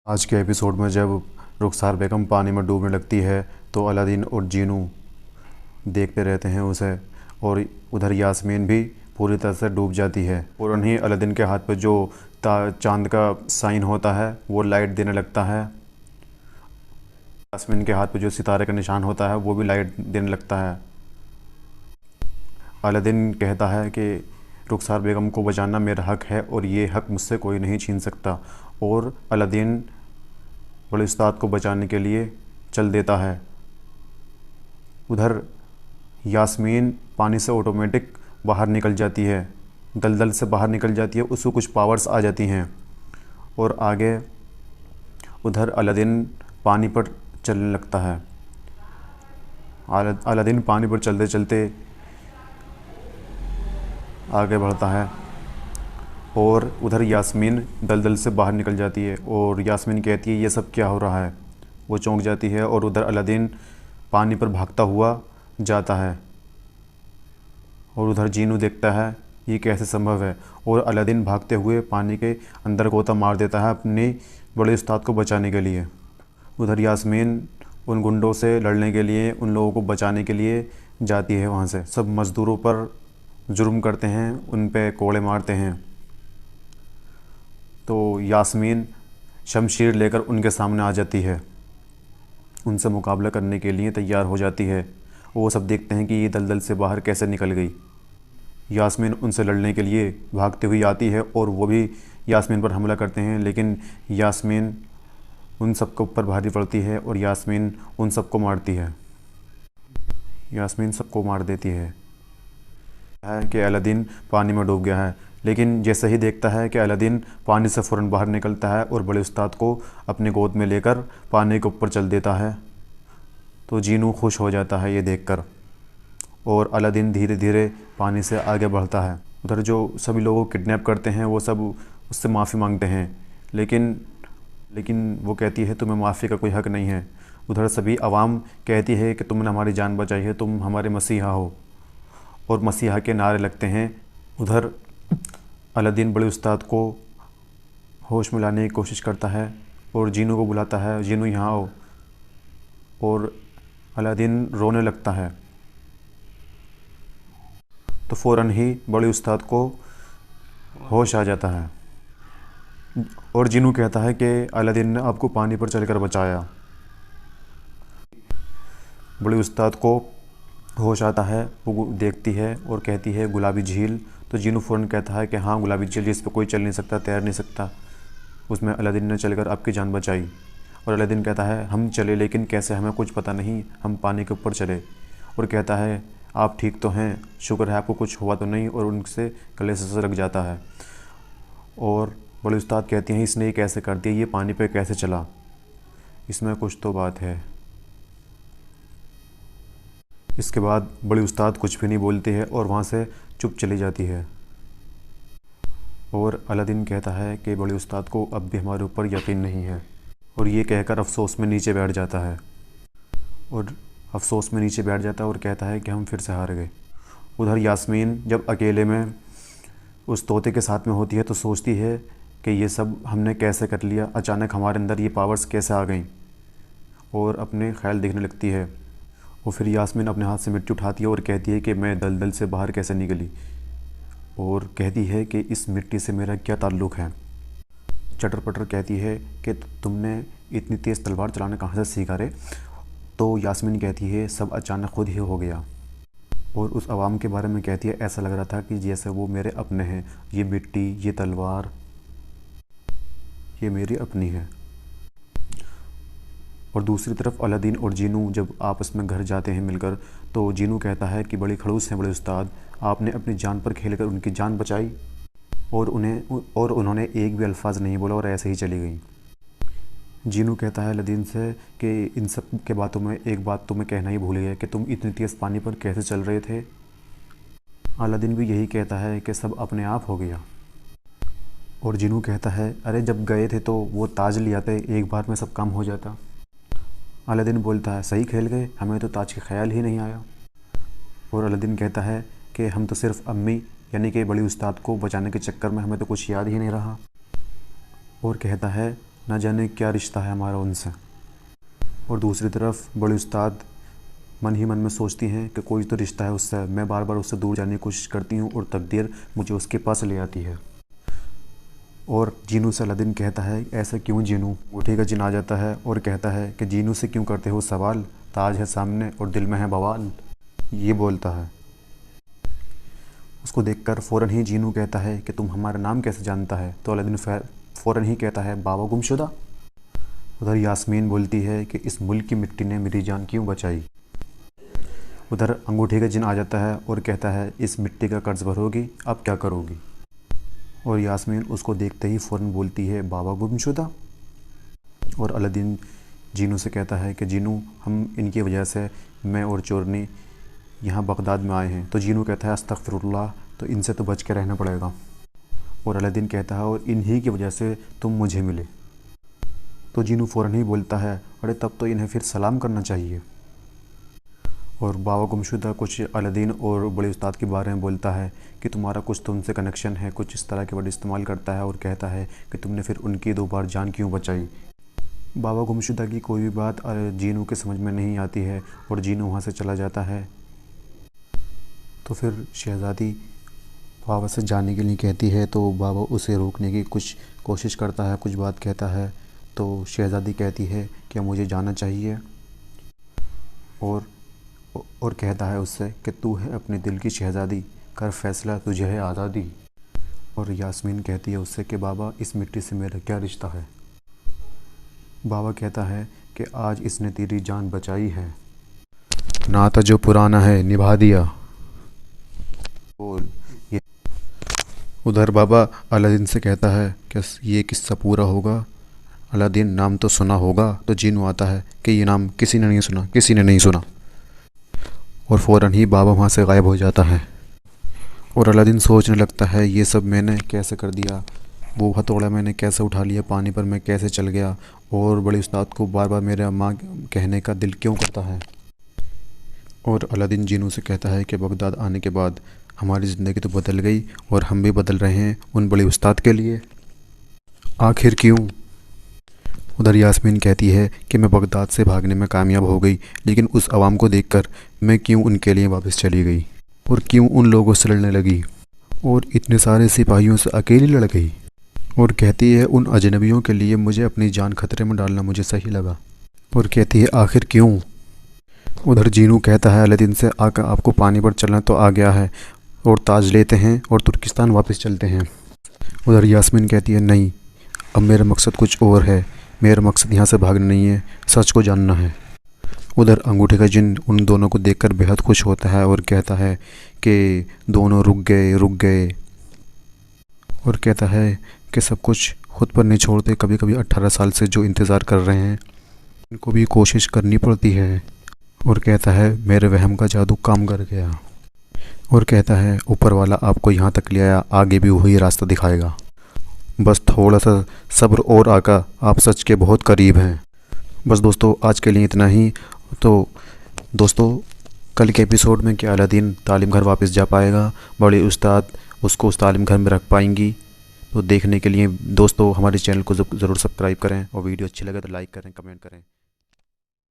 आज के एपिसोड में जब रुखसार बेगम पानी में डूबने लगती है तो अलादीन और जीनू देखते रहते हैं उसे। और उधर यास्मीन भी पूरी तरह से डूब जाती है और उन्हीं अलादीन के हाथ पे जो चांद का साइन होता है वो लाइट देने लगता है। यास्मीन के हाथ पे जो सितारे का निशान होता है वो भी लाइट देने लगता है। अलादीन कहता है कि रुखसार बेगम को बचाना मेरा हक है और ये हक मुझसे कोई नहीं छीन सकता। और अलादीन बड़े उस्ताद को बचाने के लिए चल देता है। उधर यास्मीन पानी से ऑटोमेटिक बाहर निकल जाती है, दलदल से बाहर निकल जाती है, उसको कुछ पावर्स आ जाती हैं। और आगे उधर अलादीन पानी पर चलने लगता है। अलादीन पानी पर चलते चलते आगे बढ़ता है और उधर यास्मीन दलदल से बाहर निकल जाती है। और यास्मीन कहती है ये सब क्या हो रहा है। वो चौंक जाती है और उधर अलादीन पानी पर भागता हुआ जाता है। और उधर जीनू देखता है ये कैसे संभव है और अलादीन भागते हुए पानी के अंदर गोता मार देता है अपने बड़े उस्ताद को बचाने के लिए। उधर यास्मीन उन गुंडों से लड़ने के लिए, उन लोगों को बचाने के लिए जाती है। वहाँ से सब मज़दूरों पर जुर्म करते हैं, उन पे कोड़े मारते हैं। तो यास्मीन शमशीर लेकर उनके सामने आ जाती है, उनसे मुकाबला करने के लिए तैयार हो जाती है। वो सब देखते हैं कि ये दलदल से बाहर कैसे निकल गई। यास्मीन उनसे लड़ने के लिए भागती हुई आती है और वो भी यास्मीन पर हमला करते हैं, लेकिन यास्मीन उन सब के ऊपर भारी पड़ती है और यास्मीन उन सबको मारती है। यास्मीन सबको मार देती है कि अलादीन पानी में डूब गया है। लेकिन जैसे ही देखता है कि अलादीन पानी से फ़ौरन बाहर निकलता है और बड़े उस्ताद को अपने गोद में लेकर पानी के ऊपर चल देता है, तो जीनू खुश हो जाता है ये देखकर। और अलादीन धीरे धीरे पानी से आगे बढ़ता है। उधर जो सभी लोगों को किडनैप करते हैं वो सब उससे माफ़ी मांगते हैं, लेकिन वो कहती है तुम्हें माफ़ी का कोई हक़ नहीं है। उधर सभी आवाम कहती है कि तुमने हमारी जान बचाई है, तुम हमारे मसीहा हो, और मसीहा के नारे लगते हैं। उधर अलादीन बड़े उस्ताद को होश में लाने की कोशिश करता है और जीनू को बुलाता है, जीनू यहाँ आओ। और अलादीन रोने लगता है। तो फ़ौरन ही बड़े उस्ताद को होश आ जाता है और जीनू कहता है कि अलादीन ने आपको पानी पर चलकर बचाया। बड़े उस्ताद को होश आता है, वो देखती है और कहती है गुलाबी झील। तो जीनू फ़ौरन कहता है कि हाँ गुलाबी झील, जिस पर कोई चल नहीं सकता, तैर नहीं सकता, उसमें अलादीन ने चलकर आपकी जान बचाई। और अलादीन कहता है हम चले, लेकिन कैसे हमें कुछ पता नहीं, हम पानी के ऊपर चले। और कहता है आप ठीक तो हैं, शुक्र है आपको कुछ हुआ तो नहीं। और उनसे गले से लग जाता है। और बड़े उस्ताद कहते हैं इसने ये कैसे कर दिया, ये पानी पे कैसे चला, इसमें कुछ तो बात है। इसके बाद बड़े उस्ताद कुछ भी नहीं बोलते हैं और वहाँ से चुप चली जाती है। और अलादीन कहता है कि बड़े उस्ताद को अब भी हमारे ऊपर यकीन नहीं है। और ये कहकर अफसोस में नीचे बैठ जाता है और कहता है कि हम फिर से हार गए। उधर यास्मीन जब अकेले में उस तोते के साथ में होती है तो सोचती है कि ये सब हमने कैसे कर लिया, अचानक हमारे अंदर ये पावर्स कैसे आ गई, और अपने ख्याल देखने लगती है। और फिर यास्मीन अपने हाथ से मिट्टी उठाती है और कहती है कि मैं दलदल से बाहर कैसे निकली, और कहती है कि इस मिट्टी से मेरा क्या ताल्लुक़ है। चटर पटर कहती है कि तुमने इतनी तेज़ तलवार चलाना कहाँ से सीखा रे। तो यास्मीन कहती है सब अचानक खुद ही हो गया। और उस आवाम के बारे में कहती है ऐसा लग रहा था कि जैसे वो मेरे अपने हैं, ये मिट्टी, ये तलवार, ये मेरी अपनी है। और दूसरी तरफ अलादीन और जीनू जब आपस में घर जाते हैं मिलकर, तो जीनू कहता है कि बड़ी खड़ूस हैं बड़े उस्ताद, आपने अपनी जान पर खेलकर उनकी जान बचाई और उन्होंने एक भी अल्फाज नहीं बोला और ऐसे ही चली गई। जीनू कहता है अलादीन से कि इन सब के बातों में एक बात तुम्हें कहना ही भूल गया कि तुम इतनी तेज़ पानी पर कैसे चल रहे थे। अलादीन भी यही कहता है कि सब अपने आप हो गया। और जीनू कहता है अरे जब गए थे तो वो ताज ले आते, एक बार में सब काम हो जाता। अलादीन बोलता है सही खेल गए, हमें तो ताज का ख्याल ही नहीं आया। और अलादीन कहता है कि हम तो सिर्फ अम्मी यानी कि बड़ी उस्ताद को बचाने के चक्कर में हमें तो कुछ याद ही नहीं रहा। और कहता है ना जाने क्या रिश्ता है हमारा उनसे। और दूसरी तरफ बड़े उस्ताद मन ही मन में सोचती हैं कि कोई तो रिश्ता है उससे, मैं बार बार उससे दूर जाने की कोशिश करती हूँ और तकदीर मुझे उसके पास ले आती है। और जीनू से अलादीन कहता है, ऐसा क्यों जीनू? अंगूठे का जिन आ जाता है और कहता है कि जीनू से क्यों करते हो सवाल, ताज है सामने और दिल में है बवाल, ये बोलता है। उसको देखकर फ़ौरन ही जीनू कहता है कि तुम हमारा नाम कैसे जानता है? तो अलादीन फ़ौरन ही कहता है, बाबा गुमशुदा। उधर यास्मीन बोलती है कि इस मुल्क की मिट्टी ने मेरी जान क्यों बचाई। उधर अंगूठे का जिन आ जाता है और कहता है, इस मिट्टी का कर्ज भरोगी, अब क्या करोगी? और यास्मीन उसको देखते ही फ़ौरन बोलती है, बाबा गुमशुदा। और अलादीन जीनू से कहता है कि जीनू, हम इनकी वजह से मैं और चोरनी यहाँ बगदाद में आए हैं। तो जीनू कहता है, अस्तगफिरुल्लाह, तो इनसे तो बच के रहना पड़ेगा। और अलादीन कहता है, और इन्हीं की वजह से तुम मुझे मिले। तो जीनू फ़ौरन ही बोलता है, अरे तब तो इन्हें फिर सलाम करना चाहिए। और बाबा गुमशुदा कुछ अलादीन और बड़े उस्ताद के बारे में बोलता है कि तुम्हारा कुछ तो उनसे कनेक्शन है, कुछ इस तरह के वर्ड इस्तेमाल करता है और कहता है कि तुमने फिर उनकी 2 बार जान क्यों बचाई। बाबा गुमशुदा की कोई भी बात जीनू के समझ में नहीं आती है और जीनू वहाँ से चला जाता है। तो फिर शहज़ादी बाबा से जाने के लिए कहती है, तो बाबा उसे रोकने की कुछ कोशिश करता है, कुछ बात कहता है। तो शहज़ादी कहती है कि मुझे जाना चाहिए और कहता है उससे कि तू है अपने दिल की शहज़ादी, कर फैसला, तुझे है आज़ादी। और यास्मीन कहती है उससे कि बाबा, इस मिट्टी से मेरा क्या रिश्ता है? बाबा कहता है कि आज इसने तेरी जान बचाई है, नाता जो पुराना है निभा दिया। उधर बाबा अलादीन से कहता है कि ये किस्सा पूरा होगा। अलादीन, नाम तो सुना होगा? तो जीनू आता है कि ये नाम किसी ने नहीं सुना, किसी ने नहीं सुना। और फ़ौरन ही बाबा वहाँ से गायब हो जाता है। और अलादीन सोचने लगता है, ये सब मैंने कैसे कर दिया, वो हथौड़ा मैंने कैसे उठा लिया, पानी पर मैं कैसे चल गया, और बड़े उस्ताद को बार बार मेरा माँ कहने का दिल क्यों करता है। और अलादीन जीनू से कहता है कि बगदाद आने के बाद हमारी ज़िंदगी तो बदल गई और हम भी बदल रहे हैं उन बड़े उस्ताद के लिए, आखिर क्यों? उधर यास्मीन कहती है कि मैं बगदाद से भागने में कामयाब हो गई, लेकिन उस आवाम को देखकर मैं क्यों उनके लिए वापस चली गई और क्यों उन लोगों से लड़ने लगी और इतने सारे सिपाहियों से अकेली लड़ गई। और कहती है, उन अजनबियों के लिए मुझे अपनी जान खतरे में डालना मुझे सही लगा। और कहती है, आखिर क्यों? उधर जीनू कहता है अलादीन से, आका आपको पानी पर चलना तो आ गया है, और ताज लेते हैं और तुर्किस्तान वापस चलते हैं। उधर यास्मीन कहती है, नहीं, अब मेरा मकसद कुछ और है, मेरा मकसद यहाँ से भागना नहीं है, सच को जानना है। उधर अंगूठे का जिन उन दोनों को देखकर बेहद खुश होता है और कहता है कि दोनों रुक गए और कहता है कि सब कुछ खुद पर नहीं छोड़ते, कभी कभी 18 साल से जो इंतज़ार कर रहे हैं उनको भी कोशिश करनी पड़ती है। और कहता है, मेरे वहम का जादू काम कर गया। और कहता है, ऊपर वाला आपको यहाँ तक ले आया, आगे भी वही रास्ता दिखाएगा, बस थोड़ा सा सब्र और आका, आप सच के बहुत करीब हैं। बस दोस्तों, आज के लिए इतना ही। तो दोस्तों, कल के एपिसोड में क्या अलादीन तालीम घर वापस जा पाएगा, बड़े उस्ताद उसको उस तालीम घर में रख पाएंगी? तो देखने के लिए दोस्तों हमारे चैनल को ज़रूर सब्सक्राइब करें और वीडियो अच्छी लगे तो लाइक करें, कमेंट करें।